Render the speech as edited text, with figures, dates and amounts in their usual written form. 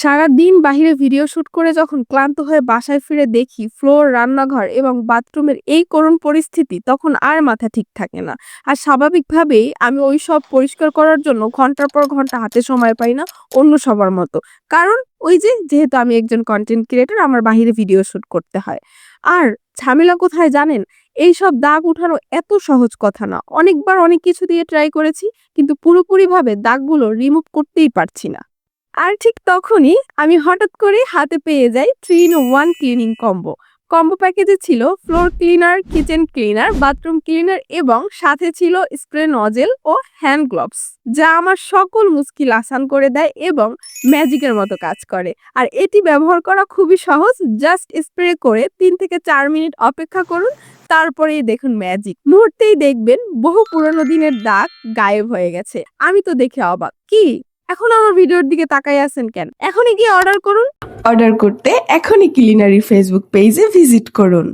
সারাদিন বাহিরে video shoot করে যখন ক্লান্ত হয়ে বাসায় ফিরে দেখি ফ্লোর, রান্নাঘর এবং বাথরুমের এই করুণ পরিস্থিতি, তখন আর মাথা ঠিক থাকে না। আর স্বাভাবিকভাবেই আমি ওই সব পরিষ্কার করার জন্য ঘন্টার পর ঘন্টা হাতে সময় পাই না অন্য সবার মতো। কারণ ওই যেহেতু আমি একজন কন্টেন্ট ক্রিয়েটর, আমার বাহিরে ভিডিও শুট করতে হয়। আর ঝামেলা কোথায় জানেন? এইসব দাগ উঠানো এত সহজ কথা না। অনেকবার অনেক কিছু দিয়ে ট্রাই করেছি, কিন্তু পুরোপুরিভাবে দাগগুলো রিমুভ করতেই পারছি না। আর ঠিক তখনই আমি হঠাৎ করে হাতে পেয়ে যাই 3 in 1 ক্লিনিং কম্বো। কম্বো প্যাকেজে ছিল floor cleaner, kitchen cleaner, bathroom cleaner এবং সাথে ছিল স্প্রে নজেল ও হ্যান্ড গ্লোভস, যা আমার সকল মুশকিল আসান করে দেয় এবং ম্যাজিকের মতো কাজ করে। আর এটি ব্যবহার করা খুবই সহজ। জাস্ট স্প্রে করে 3 থেকে 4 মিনিট অপেক্ষা করুন, তারপরেই দেখুন ম্যাজিক। মুহূর্তেই দেখবেন বহু পুরনো দিনের দাগ গায়েব হয়ে গেছে। আমি তো দেখে অবাক। কি এখন আমার ভিডিওর দিকে তাকাই আছেন কেন? এখনই গিয়ে অর্ডার করুন। অর্ডার করতে এখনই কিলিনারি ফেসবুক পেজে ভিজিট করুন।